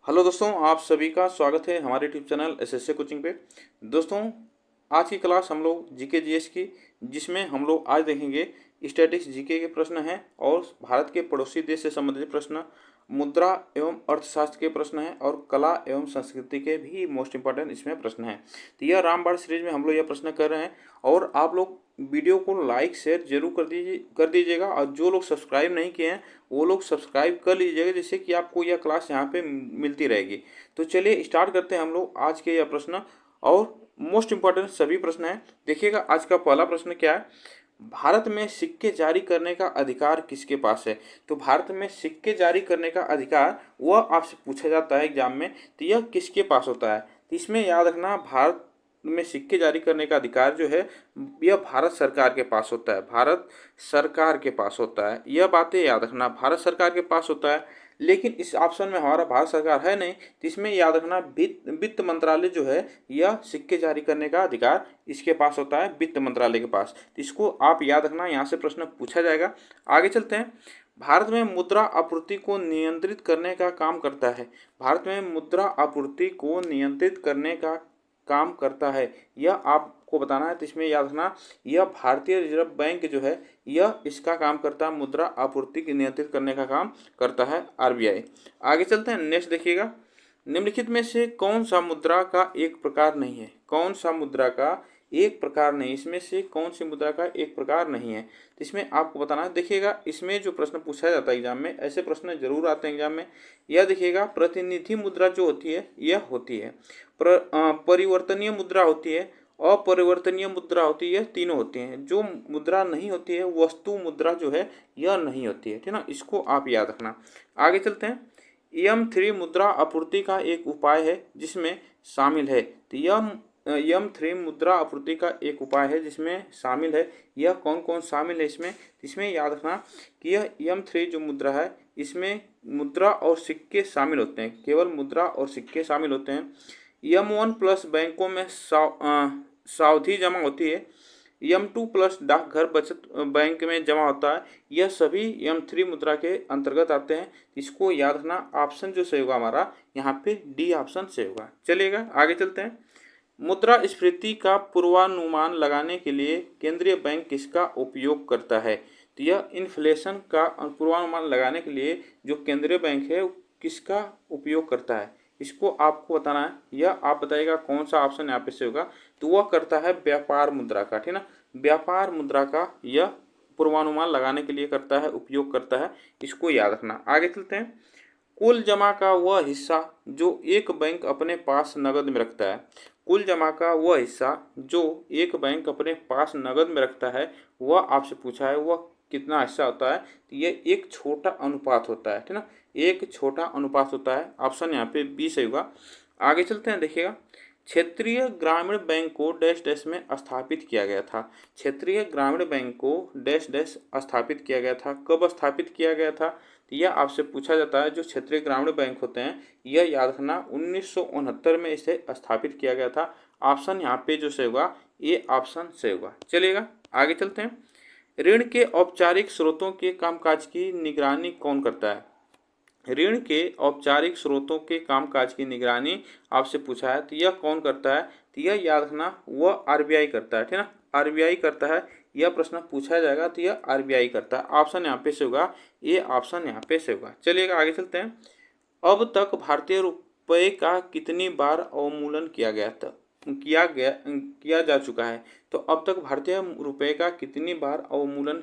Hello दोस्तों, आप सभी का स्वागत है हमारे यूट्यूब चैनल एसएससी कोचिंग पे। दोस्तों, आज की क्लास हम लोग जीके जीएस की, जिसमें हम लोग आज देखेंगे स्टैटिक्स जीके के प्रश्न हैं और भारत के पड़ोसी देश से संबंधित प्रश्न, मुद्रा एवं अर्थशास्त्र के प्रश्न हैं और कला एवं संस्कृति के भी मोस्ट इंपॉर्टेंट इसमें प्रश्न हैं। तो यह रामबाण सीरीज में हम लोग यह प्रश्न कर रहे हैं और आप लोग वीडियो को लाइक शेयर जरूर कर दीजिएगा और जो लोग सब्सक्राइब नहीं किए हैं वो लोग सब्सक्राइब कर लीजिएगा, जिससे कि आपको यह क्लास यहाँ पे मिलती रहेगी। तो चलिए स्टार्ट करते हैं हम लोग आज के यह प्रश्न और मोस्ट इंपॉर्टेंट सभी प्रश्न हैं। देखिएगा आज का पहला प्रश्न क्या है, भारत में सिक्के जारी करने का अधिकार किसके पास है। तो भारत में सिक्के जारी करने का अधिकार वह आपसे पूछा जाता है एग्जाम में, तो यह किसके पास होता है। तो इसमें याद रखना, भारत में सिक्के जारी करने का अधिकार जो है यह भारत सरकार के पास होता है, भारत सरकार के पास होता है। यह बातें याद रखना, भारत सरकार के पास होता है। लेकिन इस ऑप्शन में हमारा भारत सरकार है नहीं, तो इसमें याद रखना वित्त मंत्रालय जो है यह सिक्के जारी करने का अधिकार इसके पास होता है, वित्त मंत्रालय के पास। तो इसको आप याद रखना, यहाँ से प्रश्न पूछा जाएगा। आगे चलते हैं। भारत में मुद्रा आपूर्ति को नियंत्रित करने का काम करता है। भारत में मुद्रा आपूर्ति को नियंत्रित करने का काम करता है, यह आपको बताना है। तो इसमें याद रखना, यह भारतीय रिजर्व बैंक जो है यह इसका काम करता है, मुद्रा आपूर्ति की नियंत्रित करने का काम करता है आरबीआई। आगे चलते हैं, नेक्स्ट देखिएगा। निम्नलिखित में से कौन सा मुद्रा का एक प्रकार नहीं है। कौन सा मुद्रा का एक प्रकार नहीं, इसमें से कौन सी मुद्रा का एक प्रकार नहीं है। तो इसमें आपको बताना है। देखिएगा इसमें जो प्रश्न पूछा जाता है एग्जाम में, ऐसे प्रश्न जरूर आते हैं एग्जाम में। यह देखिएगा, प्रतिनिधि मुद्रा जो होती है यह होती है, परिवर्तनीय मुद्रा होती है, अपरिवर्तनीय मुद्रा होती है, तीनों होती हैं। जो मुद्रा नहीं होती है वस्तु मुद्रा जो है यह नहीं होती है, ठीक ना। इसको आप याद रखना। आगे चलते हैं। M3 मुद्रा आपूर्ति का एक उपाय है जिसमें शामिल है। तो यह M3 मुद्रा आपूर्ति का एक उपाय है जिसमें शामिल है। यह कौन कौन शामिल है इसमें। इसमें याद रखना कि यह M3 जो मुद्रा है इसमें मुद्रा और सिक्के शामिल होते हैं, केवल मुद्रा और सिक्के शामिल होते हैं। M1 प्लस बैंकों में सावधि जमा होती है। M2 प्लस डाकघर बचत बैंक में जमा होता है। यह सभी M3 मुद्रा के अंतर्गत आते हैं। इसको याद रखना, ऑप्शन जो सही होगा हमारा यहाँ पे डी ऑप्शन सही होगा। चलिएगा आगे चलते हैं। मुद्रास्फीति का पूर्वानुमान लगाने के लिए केंद्रीय बैंक किसका उपयोग करता है। तो यह इन्फ्लेशन का पूर्वानुमान लगाने के लिए जो केंद्रीय बैंक है किसका उपयोग करता है, इसको आपको बताना है। यह आप बताइएगा कौन सा ऑप्शन यहाँ पे से होगा। तो वह करता है व्यापार मुद्रा का, ठीक ना। व्यापार मुद्रा का यह पूर्वानुमान लगाने के लिए करता है, उपयोग करता है। इसको याद रखना। आगे चलते हैं। कुल जमा का वह हिस्सा जो एक बैंक अपने पास नगद में रखता है। कुल जमा का वह हिस्सा जो एक बैंक अपने पास नगद में रखता है, वह आपसे पूछा है वह कितना हिस्सा होता है। तो ये एक छोटा अनुपात होता है, ठीक ना। एक छोटा अनुपात होता है। ऑप्शन यहाँ पे बी सही होगा। आगे चलते हैं। देखिएगा, क्षेत्रीय ग्रामीण बैंक को डैश डैश में स्थापित किया गया था। क्षेत्रीय ग्रामीण बैंक को डैश डैश स्थापित किया गया था। कब स्थापित किया गया था, तो यह आपसे पूछा जाता है। जो क्षेत्रीय ग्रामीण बैंक होते हैं यह याद रखना 1969 में इसे स्थापित किया गया था। ऑप्शन यहाँ पे जो सही होगा ये ऑप्शन सही होगा। चलिएगा आगे चलते हैं। ऋण के औपचारिक स्रोतों के कामकाज की निगरानी कौन करता है। ऋण के औपचारिक स्रोतों के कामकाज की निगरानी आपसे पूछा है, तो यह कौन करता है। तो यह याद रखना वह आरबीआई करता है, ठीक ना। आरबीआई करता है। यह प्रश्न पूछा जाएगा तो यह आरबीआई करता है। ऑप्शन यहाँ पे से होगा, ये ऑप्शन यहाँ पे से होगा। चलिएगा आगे चलते हैं। अब तक भारतीय रुपये का कितनी बार अवमूल्यन किया जा चुका है। तो अब तक भारतीय रुपये का कितनी बार अवमूल्यन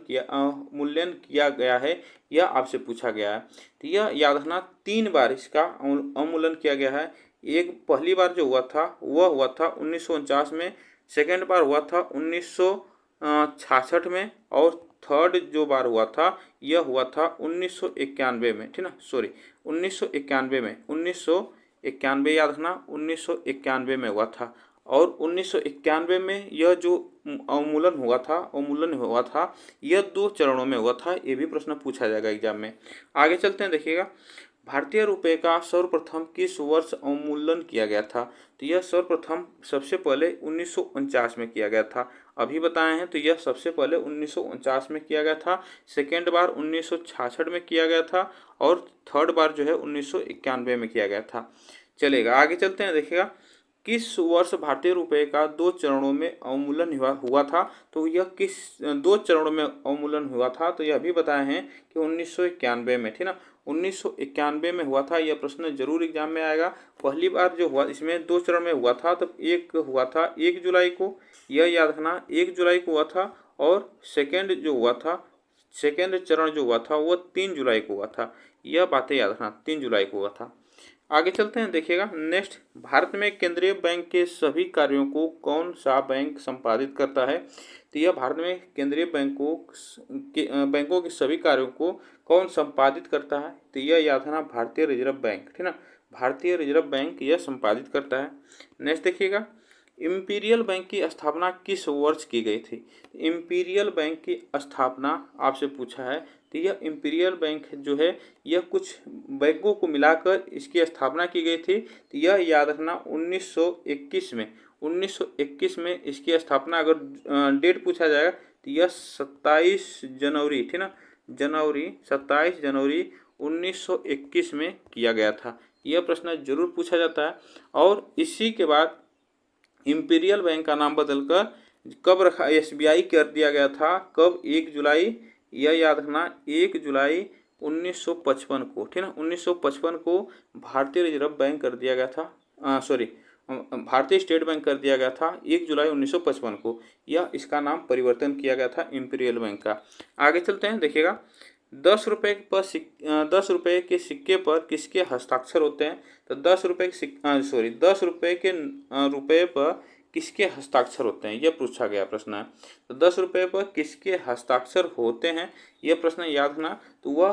किया गया है, यह आपसे पूछा गया है। तो यह याद रखना 3 बार इसका अवमूल्यन किया गया है। एक पहली बार जो हुआ था वह हुआ था 1949 में, सेकेंड बार हुआ था 1966 में और थर्ड जो बार हुआ था यह हुआ था 1991 में, ठीक ना। सॉरी 1991 में, 1991 याद रखना 1991 में हुआ था। और 1991 में यह जो अवमूल्यन हुआ था यह 2 चरणों में हुआ था। ये भी प्रश्न पूछा जाएगा एग्जाम में। आगे चलते हैं। देखिएगा, भारतीय रुपये का सर्वप्रथम किस वर्ष अवमूल्यन किया गया था। तो यह सर्वप्रथम सबसे पहले 1949 में किया गया था। अभी बताए हैं, तो यह सबसे पहले 1949 में किया गया था, सेकेंड बार 1966 में किया गया था और थर्ड बार जो है 1991 में किया गया था। चलेगा, आगे चलते हैं। देखिएगा, किस वर्ष भारतीय रुपए का 2 चरणों में अवमूल्यन हुआ था? तो यह किस 2 चरणों में अवमूल्यन हुआ था? तो यह भी बताए हैं कि 1991 में, ठीक ना, 1991 में हुआ था। यह प्रश्न जरूर एग्जाम में आएगा। पहली बार जो हुआ इसमें 2 चरण में हुआ था, तो एक हुआ था 1 जुलाई को, यह याद रखना, 1 जुलाई को हुआ था। और सेकेंड जो हुआ था, सेकेंड चरण जो हुआ था वो 3 जुलाई को हुआ था। यह बातें याद रखना, 3 जुलाई को हुआ था। आगे चलते हैं। देखिएगा, नेक्स्ट, भारत में केंद्रीय बैंक के सभी कार्यों को कौन सा बैंक संपादित करता है? तो यह भारत में केंद्रीय बैंकों के सभी कार्यों को कौन संपादित करता है? तो यह याद रखना, भारतीय रिजर्व बैंक, ठीक ना, भारतीय रिजर्व बैंक यह संपादित करता है। नेक्स्ट देखिएगा, इंपीरियल बैंक की स्थापना किस वर्ष की गई थी? इंपीरियल बैंक की स्थापना आपसे पूछा है, तो यह इंपीरियल बैंक जो है यह कुछ बैंकों को मिलाकर इसकी स्थापना की गई थी। तो यह याद रखना, 1921 में, 1921 में इसकी स्थापना, अगर डेट पूछा जाएगा तो यह 27 जनवरी, ठीक ना, 27 जनवरी 1921 में किया गया था। यह प्रश्न जरूर पूछा जाता है। और इसी के बाद इंपीरियल बैंक का नाम बदलकर कब रखा, एसबीआई कर दिया गया था। कब? 1 जुलाई, यह याद रखना, 1 जुलाई 1955 को, ठीक है, 1955 को भारतीय रिजर्व बैंक कर दिया गया था, सॉरी, भारतीय स्टेट बैंक कर दिया गया था 1 जुलाई 1955 को। यह इसका नाम परिवर्तन किया गया था इंपीरियल बैंक का। आगे चलते हैं। देखिएगा, 10 रुपये पर 10 रुपये के सिक्के पर किसके हस्ताक्षर होते हैं? तो 10 रुपये के 10 रुपये के रुपये पर किसके हस्ताक्षर होते हैं, यह पूछा गया प्रश्न है। तो 10 रुपये पर किसके हस्ताक्षर होते हैं, यह प्रश्न याद रखना। तो वह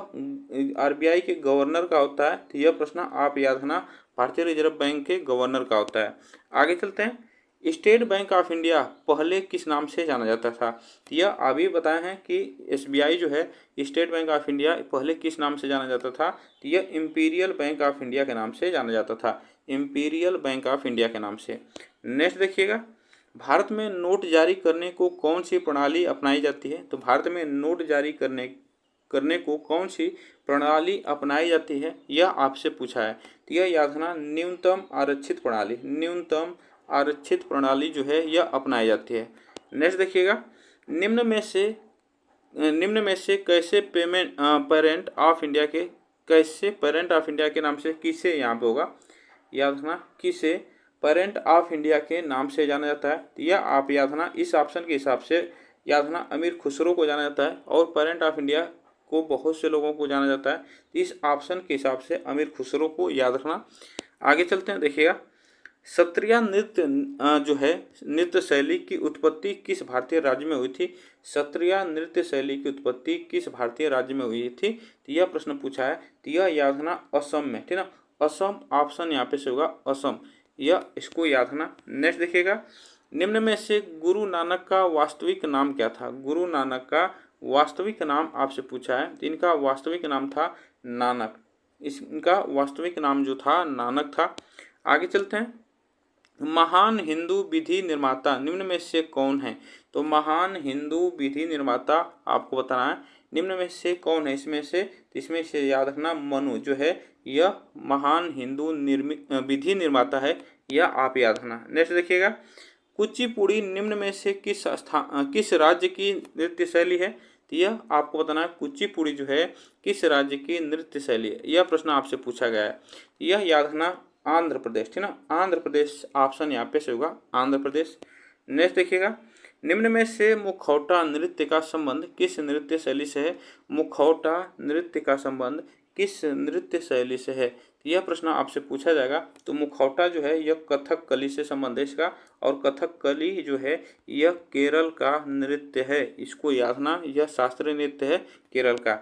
आरबीआई के गवर्नर का होता है। तो यह प्रश्न आप याद रखना, भारतीय रिजर्व बैंक के गवर्नर का होता है। आगे चलते हैं। स्टेट बैंक ऑफ इंडिया पहले किस नाम से जाना जाता था? तो यह अभी बताए हैं कि एसबीआई जो है, स्टेट बैंक ऑफ इंडिया, पहले किस नाम से जाना जाता था? तो यह इंपीरियल बैंक ऑफ इंडिया के नाम से जाना जाता था, इंपीरियल बैंक ऑफ इंडिया के नाम से। नेक्स्ट देखिएगा, भारत में नोट जारी करने को कौन सी प्रणाली अपनाई जाती है? तो भारत में नोट जारी करने को कौन सी प्रणाली अपनाई जाती है, यह आपसे पूछा है। तो यह याद रखना, न्यूनतम आरक्षित प्रणाली, न्यूनतम आरक्षित प्रणाली जो है यह अपनाई जाती है। नेक्स्ट देखिएगा, निम्न में से कैसे पेरेंट ऑफ इंडिया के नाम से किसे यहाँ पे होगा, याद रखना, किसे पेरेंट ऑफ इंडिया के नाम से जाना जाता है? तो यह आप याद रखना, इस ऑप्शन के हिसाब से याद रखना, अमीर खुसरो को जाना जाता है। और पेरेंट ऑफ इंडिया को बहुत से लोगों को जाना जाता है। तो इस ऑप्शन के हिसाब से अमीर खुसरो को याद रखना। आगे चलते हैं। देखिएगा, सत्रिया नृत्य जो है, नृत्य शैली की उत्पत्ति किस भारतीय राज्य में हुई थी? सत्रिया नृत्य शैली की उत्पत्ति किस भारतीय राज्य में हुई थी? तो यह प्रश्न पूछा है। तो यह याद रखना, असम में, ठीक ना, असम ऑप्शन यहाँ पे से होगा, असम, यह इसको याद रखना। नेक्स्ट देखिएगा, निम्न में से गुरु नानक का वास्तविक नाम क्या था? गुरु नानक का वास्तविक नाम आपसे पूछा है। तो इनका वास्तविक नाम था नानक, इनका वास्तविक नाम जो था नानक था। आगे चलते हैं। महान हिंदू विधि निर्माता निम्न में से कौन है? तो महान हिंदू विधि निर्माता आपको बताना है, निम्न में से कौन है? इसमें से याद रखना, मनु जो है यह महान हिंदू विधि निर्माता है, यह आप याद रखना। नेक्स्ट देखिएगा, कुचिपुड़ी निम्न में से किस राज्य की नृत्य शैली है? तो यह आपको बताना है, कुचिपुड़ी जो है किस राज्य की नृत्य शैली है, यह प्रश्न आपसे पूछा गया है। यह याद रखना, आंध्र प्रदेश, ठीक ना, आंध्र प्रदेश ऑप्शन यहाँ पे से होगा, आंध्र प्रदेश। नेक्स्ट देखिएगा, निम्न में से मुखौटा नृत्य का संबंध किस नृत्य शैली से है? मुखौटा नृत्य का संबंध किस नृत्य शैली से है? यह प्रश्न आपसे पूछा जाएगा। तो मुखौटा जो है यह कथकली से संबंध है इसका, और कथकली जो है यह केरल का नृत्य है, इसको याद रखना, यह शास्त्रीय नृत्य है केरल का।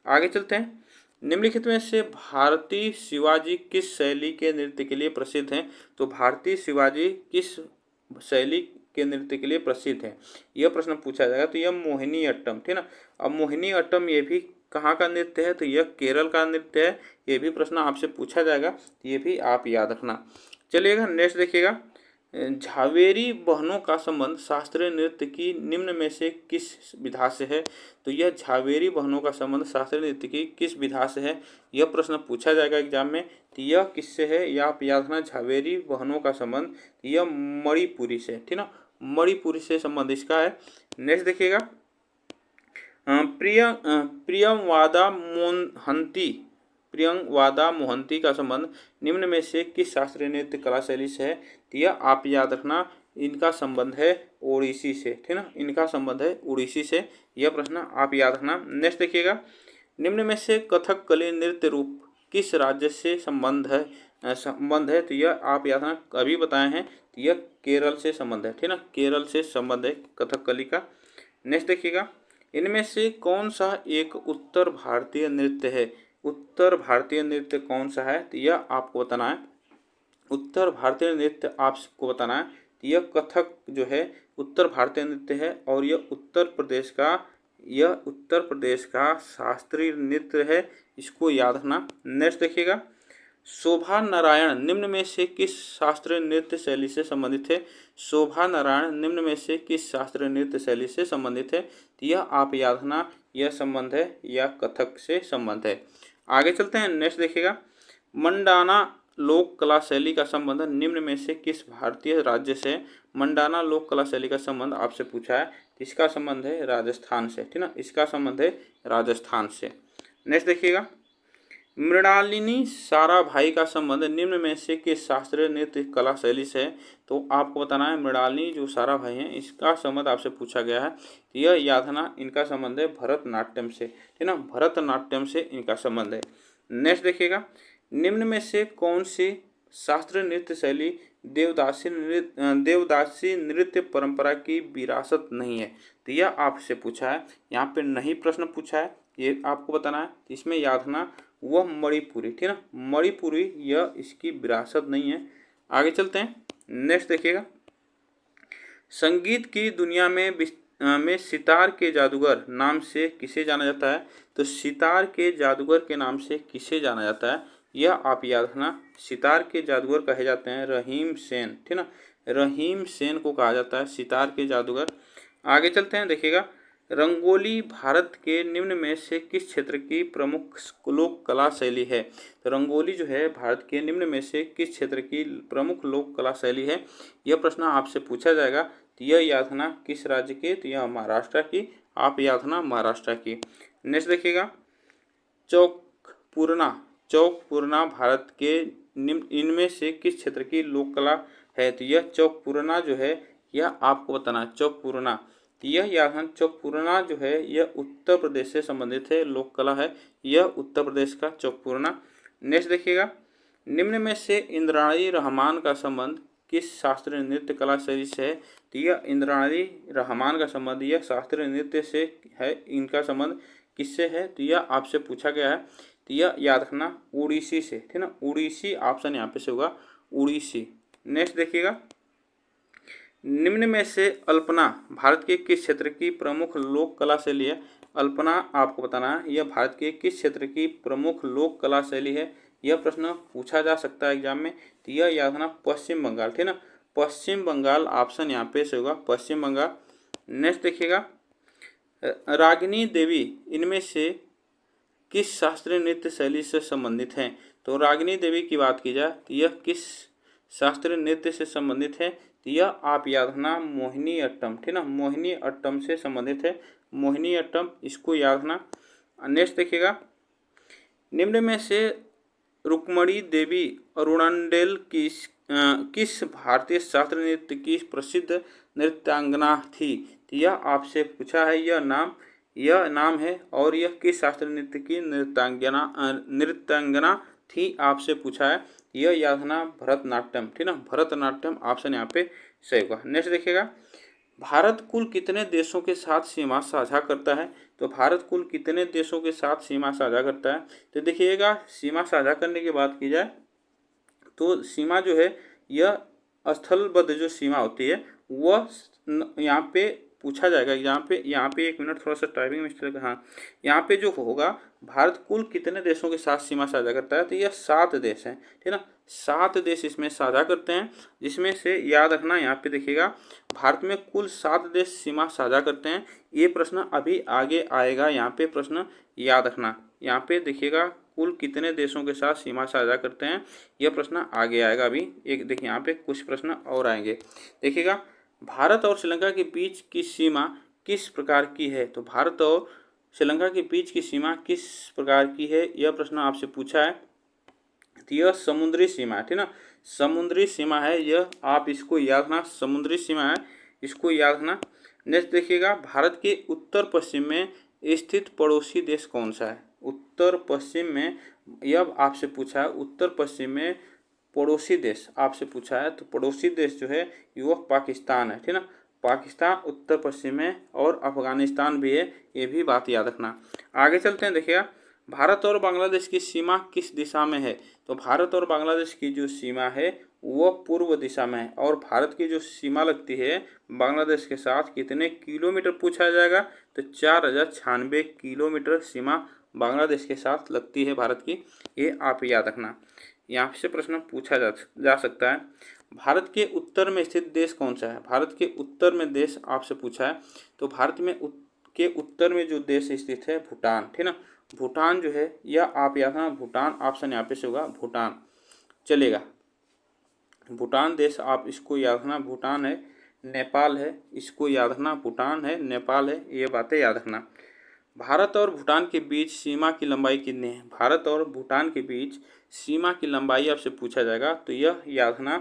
आगे चलते हैं। निम्नलिखित में से भारतीय शिवाजी किस शैली के नृत्य के लिए प्रसिद्ध हैं? तो भारतीय शिवाजी किस शैली के नृत्य के लिए प्रसिद्ध है, यह प्रश्न पूछा जाएगा। तो यह मोहिनी अट्टम, ठीक ना। अब मोहिनी अट्टम ये भी कहाँ का नृत्य है? तो यह केरल का नृत्य है, ये भी प्रश्न आपसे पूछा जाएगा, ये भी आप याद रखना। चलिएगा, नेक्स्ट देखिएगा, झावेरी बहनों का संबंध शास्त्रीय नृत्य की निम्न में से किस विधा से है? तो यह झावेरी बहनों का संबंध शास्त्रीय नृत्य की किस विधा से है, यह प्रश्न पूछा जाएगा एग्जाम में। तो यह किससे है, यह आप याद रखना, झावेरी बहनों का संबंध यह मणिपुरी से, ठीक ना, मणिपुरी से संबंध इसका है। नेक्स्ट देखिएगा, प्रियंवादा मोहंती, प्रियंवादा मोहंती का संबंध निम्न में से किस शास्त्रीय नृत्य कला शैली से है? तो यह आप याद रखना, इनका संबंध है ओडिसी से, ठीक ना, इनका संबंध है उड़ीसी से, यह प्रश्न आप याद रखना। नेक्स्ट देखिएगा, निम्न में से कथकली नृत्य रूप किस राज्य से संबंध है? तो यह आप याद रखना, अभी बताए हैं, तो यह केरल से संबंध है, ठीक ना, केरल से संबंध है कथकली का। नेक्स्ट देखिएगा, इनमें से कौन सा एक उत्तर भारतीय नृत्य है? उत्तर भारतीय नृत्य कौन सा है? तो यह आपको बताना है, उत्तर भारतीय नृत्य आपको बताना है। तो यह कथक जो है उत्तर भारतीय नृत्य है और यह उत्तर प्रदेश का शास्त्रीय नृत्य है, इसको याद रखना। नेक्स्ट देखिएगा, शोभा नारायण निम्न में से किस शास्त्रीय नृत्य शैली से संबंधित है? शोभा नारायण निम्न में से किस शास्त्रीय नृत्य शैली से संबंधित है? तो यह आप याद रखना, यह संबंध है या कथक से संबंध है। आगे चलते हैं, नेक्स्ट देखिएगा, मंडाना लोक कला शैली का संबंध निम्न में से किस भारतीय राज्य से? मंडाना लोक कला शैली का संबंध आपसे पूछा है, इसका संबंध है राजस्थान से, ठीक ना, इसका संबंध है राजस्थान से। नेक्स्ट देखिएगा, मृणालिनी साराभाई का संबंध निम्न में से किस शास्त्रीय नृत्य कला शैली से है? तो आपको बताना है, मृणालिनी जो साराभाई हैं इसका संबंध आपसे पूछा गया है, तो यह याद रखना, इनका संबंध है भरतनाट्यम से, ठीक ना, भरतनाट्यम से इनका संबंध है। नेक्स्ट देखिएगा, निम्न में से कौन सी शास्त्रीय नृत्य शैली देवदासी नृत्य परंपरा की विरासत नहीं है? तो यह आपसे पूछा है, यहाँ पे नहीं प्रश्न पूछा है, ये आपको बताना है। इसमें याद रखना वह मणिपुरी, ठीक ना, मणिपुरी यह इसकी विरासत नहीं है। आगे चलते हैं, नेक्स्ट देखिएगा, संगीत की दुनिया में सितार के जादूगर नाम से किसे जाना जाता है? तो सितार के जादूगर के नाम से किसे जाना जाता है, यह आप याद रखना, सितार के जादूगर कहे जाते हैं रहीम सेन, ठीक ना, रहीम सेन को कहा जाता है सितार के जादूगर। आगे चलते हैं, देखिएगा, रंगोली भारत के निम्न में से किस क्षेत्र की प्रमुख लोक कला शैली है? तो रंगोली जो है भारत के निम्न में से किस क्षेत्र की प्रमुख लोक कला शैली है, यह प्रश्न आपसे पूछा जाएगा। तो यह याद रखना किस राज्य की? तो यह महाराष्ट्र की, आप याद रखना महाराष्ट्र की। नेक्स्ट देखिएगा, चौकपूरना भारत के इनमें से किस क्षेत्र की लोक कला है? तो यह चौकपूरना जो है यह आपको बताना, चौकपूरना, यह याद रखना, चौकपूरना जो है यह उत्तर प्रदेश से संबंधित है, लोक कला है, यह उत्तर प्रदेश का चौकपूरना। नेक्स्ट देखिएगा, निम्न में से इंद्राणी रहमान का संबंध किस शास्त्रीय नृत्य कला शैली से है? तो यह इंद्राणी रहमान का संबंध यह शास्त्रीय नृत्य से है, इनका संबंध किससे है? तो यह आपसे पूछा गया है, तो यह याद रखना उड़ीसी से, ठीक ना, उड़ीसी ऑप्शन यहाँ पे से होगा, उड़ीसी। नेक्स्ट देखिएगा, निम्न में से अल्पना भारत के किस क्षेत्र की प्रमुख लोक कला शैली है? अल्पना आपको बताना है, यह भारत के किस क्षेत्र की प्रमुख लोक कला शैली है, यह प्रश्न पूछा जा सकता है एग्जाम में। तो यह याद रखना पश्चिम बंगाल, ठीक ना, पश्चिम बंगाल ऑप्शन यहाँ पे से होगा, पश्चिम बंगाल। नेक्स्ट देखिएगा, रागिनी देवी इनमें से किस शास्त्रीय नृत्य शैली से संबंधित हैं? तो रागिनी देवी की बात की जाए तो यह किस शास्त्रीय नृत्य से संबंधित है? तो यह आप याद रखना मोहिनी अट्टम, ठीक ना, मोहिनी अट्टम से संबंधित है, मोहिनी अट्टम, इसको याद रखना। नेक्स्ट देखिएगा, निम्न में से रुक्मणी देवी अरुणांडेल किस भारतीय शास्त्रीय नृत्य की प्रसिद्ध नृत्यांगना थी? तो यह आपसे पूछा है, यह नाम है और यह किस शास्त्रीय नृत्य की नृत्यांगना थी आपसे पूछा है, यह याद रखना भरतनाट्यम, ठीक ना, भरतनाट्यम ऑप्शन यहाँ पे सही होगा। नेक्स्ट देखिएगा, भारत कुल कितने देशों के साथ सीमा साझा करता है? तो भारत कुल कितने देशों के साथ सीमा साझा करता है? तो देखिएगा, सीमा साझा करने की बात की जाए तो सीमा जो है यह स्थलबद्ध जो सीमा होती है वह यहाँ पे पूछा जाएगा यहाँ पे 1 मिनट, थोड़ा सा टाइपिंग मिस्टेक। हाँ, यहाँ पे जो होगा भारत कुल कितने देशों के साथ सीमा साझा करता है, तो यह 7 देश हैं, ठीक है ना। 7 देश इसमें साझा करते हैं, जिसमें से याद रखना यहाँ पे देखिएगा भारत में कुल 7 देश सीमा साझा करते हैं। ये प्रश्न अभी आगे आएगा, यहाँ पे प्रश्न याद रखना। यहाँ पे देखिएगा कुल कितने देशों के साथ सीमा साझा करते हैं, यह प्रश्न आगे आएगा। अभी एक देखिए यहाँ पे कुछ प्रश्न और आएंगे। देखिएगा भारत और श्रीलंका के बीच की सीमा किस प्रकार की है, तो भारत और श्रीलंका के बीच की सीमा किस प्रकार की है, यह प्रश्न आपसे पूछा है। तो यह समुद्री सीमा है, ठीक ना, समुद्री सीमा है यह, आप इसको याद रखना, समुद्री सीमा है, इसको याद रखना। नेक्स्ट देखिएगा भारत के उत्तर पश्चिम में स्थित पड़ोसी देश कौन सा है, उत्तर पश्चिम में, यह आपसे पूछा है उत्तर पश्चिम में पड़ोसी देश आपसे पूछा है। तो पड़ोसी देश जो है वह पाकिस्तान है, ठीक ना, पाकिस्तान उत्तर पश्चिम में, और अफगानिस्तान भी है, ये भी बात याद रखना। आगे चलते हैं। देखिएगा भारत और बांग्लादेश की सीमा किस दिशा में है, तो भारत और बांग्लादेश की जो सीमा है वह पूर्व दिशा में है, और भारत की जो सीमा लगती है बांग्लादेश के साथ कितने किलोमीटर पूछा जाएगा, तो 4096 किलोमीटर सीमा बांग्लादेश के साथ लगती है भारत की, ये आप याद रखना। यहाँ से प्रश्न पूछा जा सकता है। भारत के उत्तर में स्थित देश कौन सा है, भारत के उत्तर में देश आपसे पूछा है। तो भारत में के उत्तर में जो देश स्थित है भूटान, ठीक ना, भूटान जो है यह आप याद रखना, भूटान ऑप्शन यहाँ पे से होगा, भूटान चलेगा। भूटान देश आप इसको याद रखना, भूटान है, नेपाल है, इसको याद रखना, भूटान है, नेपाल है, ये बातें याद रखना। भारत और भूटान के बीच सीमा की लंबाई कितनी है, भारत और भूटान के बीच सीमा की लंबाई आपसे पूछा जाएगा, तो यह याद रखना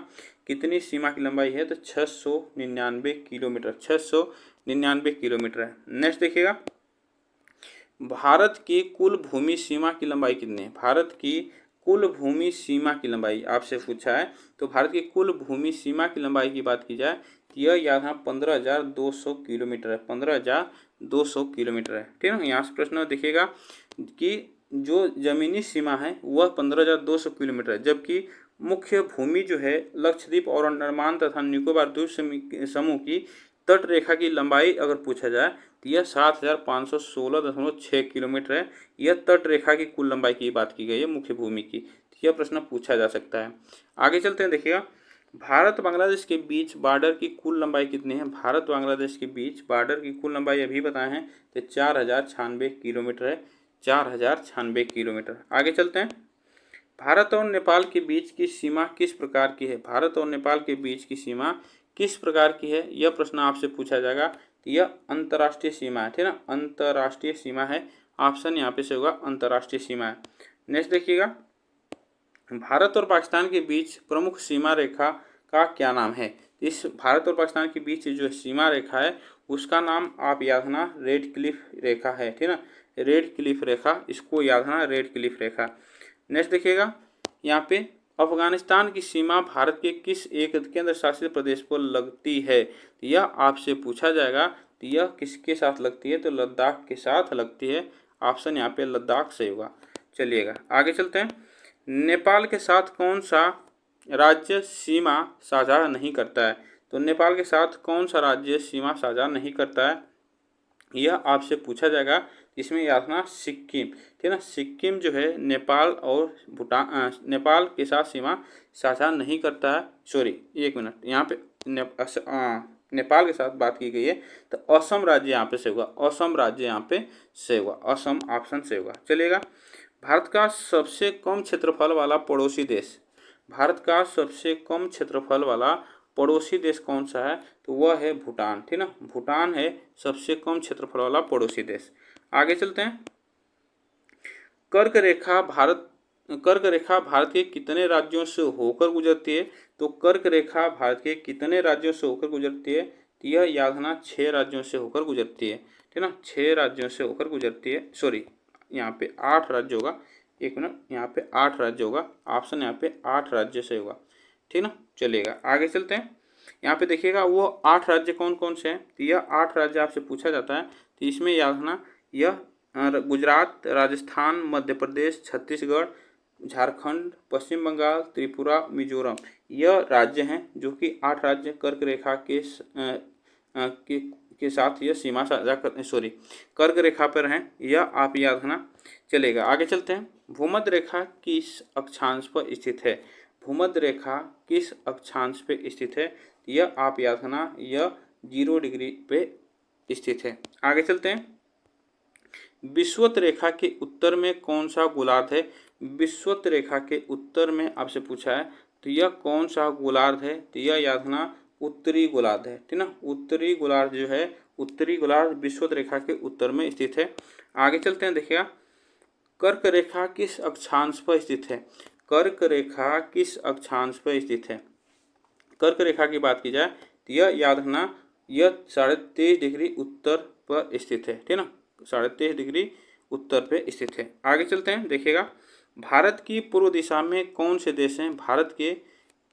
कितनी सीमा की लंबाई है, तो 699 किलोमीटर, 699 किलोमीटर है। नेक्स्ट देखिएगा भारत की कुल भूमि सीमा की लंबाई कितनी है, भारत की कुल भूमि सीमा की लंबाई आपसे पूछा है। तो भारत की कुल भूमि सीमा की लंबाई की बात की जाए तो यह याद है 15,200 किलोमीटर है, 15,200 किलोमीटर है, ठीक है। यहाँ से प्रश्न देखिएगा कि जो जमीनी सीमा है वह 15,200 किलोमीटर है, जबकि मुख्य भूमि जो है लक्षद्वीप और अंडमान तथा निकोबार द्वीप समूह की तट रेखा की लंबाई अगर पूछा जाए तो यह 7,516.6 किलोमीटर है। यह तट रेखा की कुल लंबाई की बात की गई है मुख्य भूमि की, तो यह प्रश्न पूछा जा सकता है। आगे चलते हैं। देखिएगा भारत बांग्लादेश के बीच बॉर्डर की कुल लंबाई कितनी है, भारत बांग्लादेश के बीच बॉर्डर की कुल लंबाई अभी बताए हैं तो 4,096 किलोमीटर है, 4,096 किलोमीटर। आगे चलते हैं। भारत और नेपाल के बीच की सीमा किस प्रकार की है, भारत और नेपाल के बीच की सीमा किस प्रकार की है, यह प्रश्न आपसे पूछा जाएगा। तो यह अंतर्राष्ट्रीय सीमा है, ठीक है ना, अंतर्राष्ट्रीय सीमा है, ऑप्शन यहाँ पे से होगा अंतर्राष्ट्रीय सीमा है। नेक्स्ट देखिएगा भारत और पाकिस्तान के बीच प्रमुख सीमा रेखा का क्या नाम है, इस भारत और पाकिस्तान के बीच जो सीमा रेखा है उसका नाम आप याद रखना रेड क्लिफ रेखा है, ठीक है ना, रेड क्लिफ रेखा, इसको याद रखना रेड क्लिफ रेखा। नेक्स्ट देखिएगा यहाँ पे अफगानिस्तान की सीमा भारत के किस एक केंद्र शासित प्रदेश पर लगती है, यह आपसे पूछा जाएगा। तो यह किसके साथ लगती है, तो लद्दाख के साथ लगती है, ऑप्शन यहाँ पे लद्दाख से होगा। चलिएगा आगे चलते हैं। नेपाल के साथ कौन सा राज्य सीमा साझा नहीं करता है, तो नेपाल के साथ कौन सा राज्य सीमा साझा नहीं करता है, यह आपसे पूछा जाएगा। इसमें याद रखना सिक्किम, ठीक है ना, सिक्किम जो है नेपाल और भूटान नेपाल के साथ सीमा साझा नहीं करता है। सॉरी 1 मिनट, यहाँ पे नेपाल के साथ बात की गई है, तो असम राज्य यहाँ पे से होगा, असम राज्य यहाँ पे से होगा, असम ऑप्शन से होगा। चलिएगा भारत का सबसे कम क्षेत्रफल वाला पड़ोसी देश, भारत का सबसे कम क्षेत्रफल वाला पड़ोसी देश कौन सा है, तो वह है भूटान, ठीक ना, भूटान है सबसे कम क्षेत्रफल वाला पड़ोसी देश। आगे चलते हैं। कर्क रेखा भारत के कितने राज्यों से होकर गुजरती है, तो कर्क रेखा भारत के कितने राज्यों से होकर गुजरती है, तो यह याद रखना 6 राज्यों से होकर गुजरती है, ठीक ना, 6 राज्यों से होकर गुजरती है। सॉरी यहाँ पे 8 राज्य होगा, 1 मिनट, यहाँ पे 8 राज्य होगा, ऑप्शन यहाँ पे 8 राज्य से होगा, ठीक ना। चलिएगा आगे चलते हैं। यहाँ पे देखिएगा वो 8 राज्य कौन कौन से हैं, तो यह 8 राज्य आपसे पूछा जाता है। तो इसमें याद रखना यह गुजरात, राजस्थान, मध्य प्रदेश, छत्तीसगढ़, झारखंड, पश्चिम बंगाल, त्रिपुरा, मिजोरम, यह राज्य हैं जो कि 8 राज्य कर्क रेखा के साथ यह सीमा साझा कर कर्क रेखा पर हैं, यह आप याद रखना चलेगा। आगे चलते हैं। भूमध्य रेखा किस अक्षांश पर स्थित है? भूमध्य रेखा किस अक्षांश पे स्थित है? यह आप याद रखना, यह 0 डिग्री पे स्थित है। आगे चलते हैं। विषुवत रेखा के उत्तर में कौन सा गोलार्ध है? विषुवत रेखा के उत्तर में आपसे पूछा है, तो यह कौन सा गोलार्ध है? तो यह याद रखना उत्तरी गोलार्ध है, ठीक ना। उत्तरी गोलार्ध जो है, उत्तरी गोलार्ध विषुवत रेखा के उत्तर में स्थित है। आगे चलते हैं। देखिएगा, कर्क रेखा किस अक्षांश पर स्थित है? कर्क रेखा किस अक्षांश पर स्थित है? कर्क रेखा की बात की जाए तो यह याद रखना, यह 23.5 डिग्री उत्तर पर स्थित है, ठीक ना। 23.5 डिग्री उत्तर पे स्थित है। आगे चलते हैं। देखिएगा, भारत की पूर्व दिशा में कौन से देश हैं? भारत के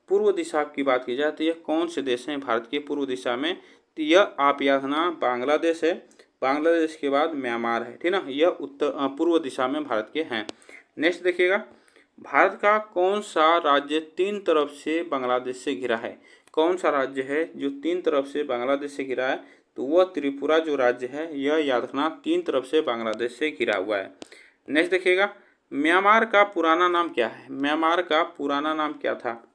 पूर्व दिशा की बात की जाए तो यह कौन से देश हैं भारत के पूर्व दिशा में? तो यह आप याद रखना बांग्लादेश है। बांग्लादेश के बाद म्यांमार है, ठीक ना। यह पूर्व दिशा में भारत के हैं। नेक्स्ट देखिएगा, भारत का कौन सा राज्य 3 तरफ से बांग्लादेश से घिरा है? कौन सा राज्य है जो 3 तरफ से बांग्लादेश से घिरा है? तो वह त्रिपुरा जो राज्य है, यह याद रखना 3 तरफ से बांग्लादेश से घिरा हुआ है। नेक्स्ट देखिएगा, म्यांमार का पुराना नाम क्या है? म्यांमार का पुराना नाम क्या था?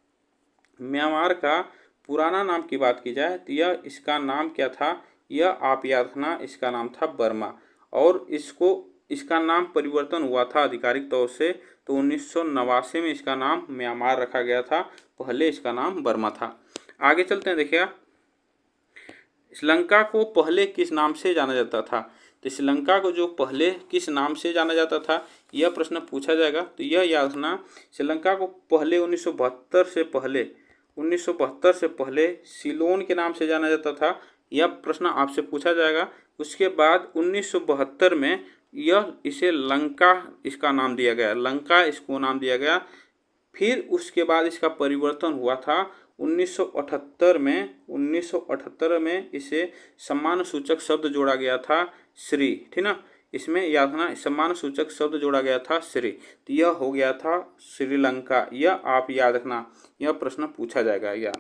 म्यांमार का पुराना नाम की बात की जाए तो यह इसका नाम क्या था? यह आप याद रखना, इसका नाम था बर्मा। और इसका नाम परिवर्तन हुआ था आधिकारिक तौर से, तो 1989 में इसका नाम म्यांमार रखा गया था, पहले इसका नाम बर्मा था। आगे चलते हैं। देखिएगा, श्रीलंका को पहले किस नाम से जाना जाता था? तो श्रीलंका को जो पहले किस नाम से जाना जाता था, यह प्रश्न पूछा जाएगा। तो यह याद रखना, श्रीलंका को पहले 1972 से पहले सिलोन के नाम से जाना जाता था। यह प्रश्न आपसे पूछा जाएगा। उसके बाद 1972 में इसे लंका इसका नाम दिया गया, लंका इसको नाम दिया गया। फिर उसके बाद इसका परिवर्तन हुआ था 1978 में इसे सम्मान सूचक शब्द जोड़ा गया था श्री, ठीक ना। इसमें याद रखना सम्मान सूचक शब्द जोड़ा गया था श्री, तो यह हो गया था श्रीलंका। यह आप याद रखना, यह प्रश्न पूछा जाएगा या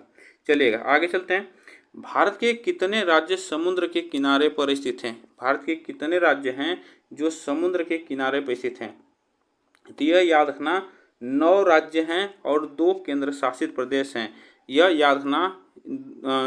चलेगा। आगे चलते हैं। भारत के कितने राज्य समुद्र के किनारे पर स्थित हैं? भारत के कितने राज्य हैं जो समुद्र के किनारे पर स्थित हैं? तो यह याद रखना 9 राज्य हैं और 2 केंद्र शासित प्रदेश हैं। यह याद रखना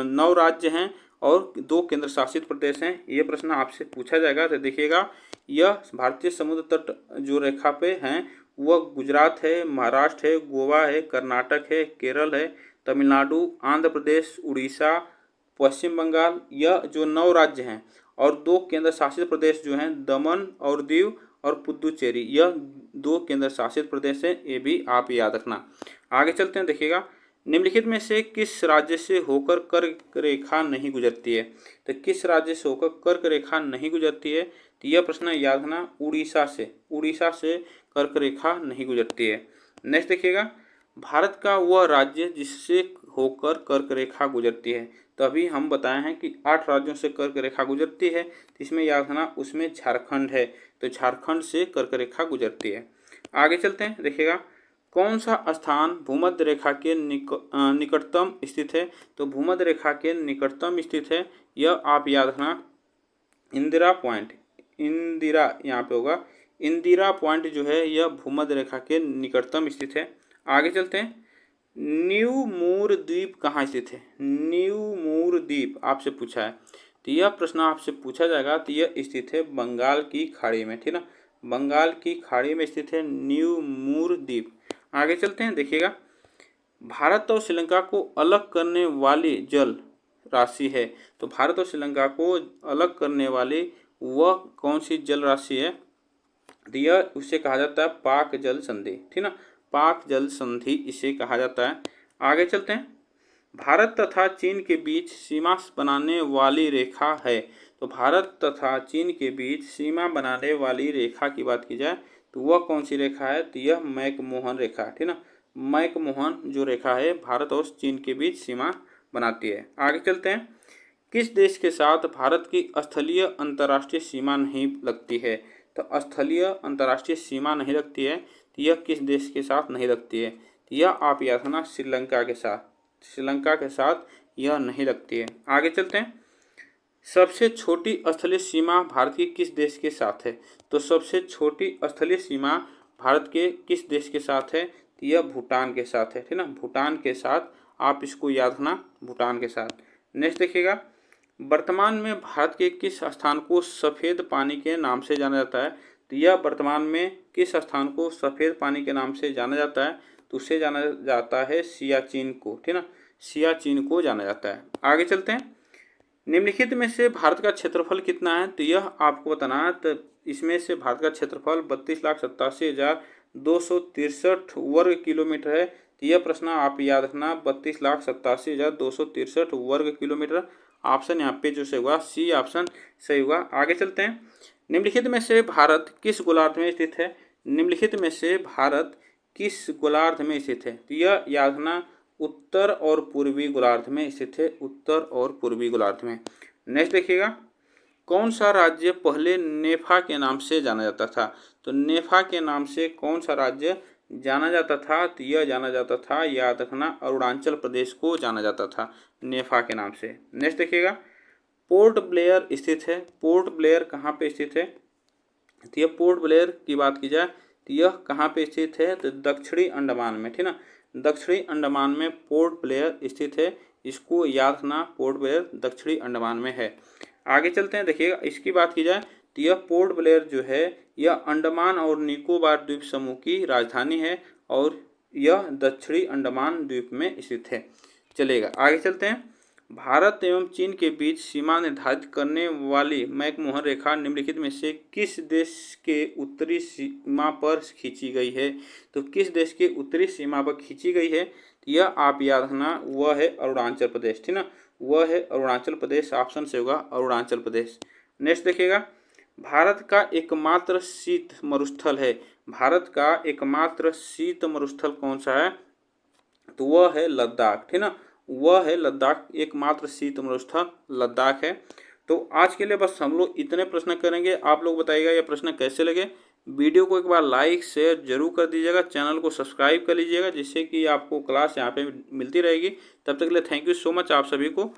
9 राज्य हैं और 2 केंद्र शासित प्रदेश हैं। ये प्रश्न आपसे पूछा जाएगा। तो देखिएगा, यह भारतीय समुद्र तट जो रेखा पे हैं वह गुजरात है, महाराष्ट्र है, गोवा है, कर्नाटक है, केरल है, तमिलनाडु, आंध्र प्रदेश, उड़ीसा, पश्चिम बंगाल। यह जो 9 राज्य हैं और 2 केंद्र शासित प्रदेश जो हैं दमन और दीव और पुदुचेरी, यह 2 केंद्र शासित प्रदेश हैं। ये भी आप याद रखना। आगे चलते हैं। देखिएगा, निम्नलिखित में से किस राज्य से होकर कर्क रेखा नहीं गुजरती है? तो किस राज्य से होकर कर्क रेखा नहीं गुजरती है? तो यह प्रश्न याद रखना उड़ीसा से कर्क रेखा नहीं गुजरती है। नेक्स्ट देखिएगा, भारत का वह राज्य जिससे होकर कर्क रेखा गुजरती है। तो अभी हम बताए हैं कि 8 राज्यों से कर्क रेखा गुजरती है, तो इसमें याद रखना उसमें झारखंड है, तो झारखंड से कर्क रेखा गुजरती है। आगे चलते हैं। देखिएगा, कौन सा स्थान भूमध्य रेखा के निकटतम स्थित है? तो भूमध्य रेखा के निकटतम स्थित है, यह आप याद रखना इंदिरा पॉइंट, इंदिरा यहाँ पे होगा, इंदिरा पॉइंट जो है यह भूमध्य रेखा के निकटतम स्थित है। आगे चलते हैं। न्यू मूर द्वीप कहाँ स्थित है? न्यू मूर द्वीप आपसे पूछा है, तो यह प्रश्न आपसे पूछा जाएगा। तो यह स्थित है बंगाल की खाड़ी में, ठीक ना। बंगाल की खाड़ी में स्थित है न्यू मूर द्वीप। आगे चलते हैं। देखिएगा, भारत और श्रीलंका को अलग करने वाली जल राशि है। तो भारत और श्रीलंका को अलग करने वाली वह कौन सी जल राशि है? तो यह उसे कहा जाता है पाक जल संधि, ठीक ना। पाक जल संधि इसे कहा जाता है। आगे चलते हैं। भारत तथा चीन के बीच सीमा बनाने वाली रेखा है। तो भारत तथा चीन के बीच सीमा बनाने वाली रेखा की बात की जाए तो वह कौन सी रेखा है? तो यह मैकमोहन रेखा, ठीक ना। मैकमोहन जो रेखा है भारत और चीन के बीच सीमा बनाती है। आगे चलते हैं। किस देश के साथ भारत की स्थलीय अंतर्राष्ट्रीय सीमा नहीं लगती है? तो स्थलीय अंतर्राष्ट्रीय सीमा नहीं लगती है, तो यह किस देश के साथ नहीं लगती है? तो यह आप याद रखना श्रीलंका के साथ, श्रीलंका के साथ यह नहीं लगती है। आगे चलते हैं। सबसे छोटी स्थलीय सीमा भारत की किस देश के साथ है? तो सबसे छोटी स्थलीय सीमा भारत के किस देश के साथ है? तो यह भूटान के साथ है, ठीक ना, भूटान के साथ। आप इसको याद रखना, भूटान के साथ। नेक्स्ट देखिएगा, वर्तमान में भारत के किस स्थान को सफ़ेद पानी के नाम से जाना जाता है? तो यह वर्तमान में किस स्थान को सफ़ेद पानी के नाम से जाना जाता है? तो उसे जाना जाता है सियाचिन को, ठीक ना, सियाचिन को जाना जाता है। आगे चलते हैं, निम्नलिखित में से भारत का क्षेत्रफल कितना है? तो यह आपको बताना है। तो इसमें से भारत का क्षेत्रफल 32,87,263 वर्ग किलोमीटर है। तो यह प्रश्न आप याद रखना, 32,87,263 वर्ग किलोमीटर। ऑप्शन यहाँ पे जो सही होगा सी ऑप्शन सही होगा। आगे चलते हैं, निम्नलिखित में से भारत किस गोलार्ध में स्थित है? निम्नलिखित में से भारत किस गोलार्ध में स्थित है? तो यह याद रखना, उत्तर और पूर्वी गोलार्ध में स्थित है, उत्तर और पूर्वी गोलार्ध में। नेक्स्ट देखिएगा, कौन सा राज्य पहले नेफा के नाम से जाना जाता था? तो नेफा के नाम से कौन सा राज्य जाना जाता था? तो यह जाना जाता था, याद रखना, अरुणाचल प्रदेश को जाना जाता था नेफा के नाम से। नेक्स्ट देखिएगा, पोर्ट ब्लेयर स्थित है। पोर्ट ब्लेयर कहाँ पे स्थित है? तो यह पोर्ट ब्लेयर की बात की जाए तो यह कहाँ पे स्थित है? तो दक्षिणी अंडमान में, ठीक ना, दक्षिणी अंडमान में पोर्ट ब्लेयर स्थित है। इसको याद रखना, पोर्ट ब्लेयर दक्षिणी अंडमान में है। आगे चलते हैं, देखिएगा, इसकी बात की जाए तो यह पोर्ट ब्लेयर जो है यह अंडमान और निकोबार द्वीप समूह की राजधानी है और यह दक्षिणी अंडमान द्वीप में स्थित है। चलेगा, आगे चलते हैं, भारत एवं चीन के बीच सीमा निर्धारित करने वाली मैकमोहन रेखा निम्नलिखित में से किस देश के उत्तरी सीमा पर खींची गई है? तो किस देश के उत्तरी सीमा पर खींची गई है? यह आप याद रखना, वह है अरुणाचल प्रदेश, ठीक ना, वह है अरुणाचल प्रदेश। ऑप्शन से होगा अरुणाचल प्रदेश। नेक्स्ट देखिएगा, भारत का एकमात्र शीत मरुस्थल है। भारत का एकमात्र शीत मरुस्थल कौन सा है? तो वह है लद्दाख, ठीक ना, वह है लद्दाख, एकमात्र शीत मरुस्थल लद्दाख है। तो आज के लिए बस हम लोग इतने प्रश्न करेंगे। आप लोग बताइएगा ये प्रश्न कैसे लगे। वीडियो को एक बार लाइक शेयर जरूर कर दीजिएगा, चैनल को सब्सक्राइब कर लीजिएगा, जिससे कि आपको क्लास यहाँ पे मिलती रहेगी। तब तक के लिए थैंक यू सो मच आप सभी को।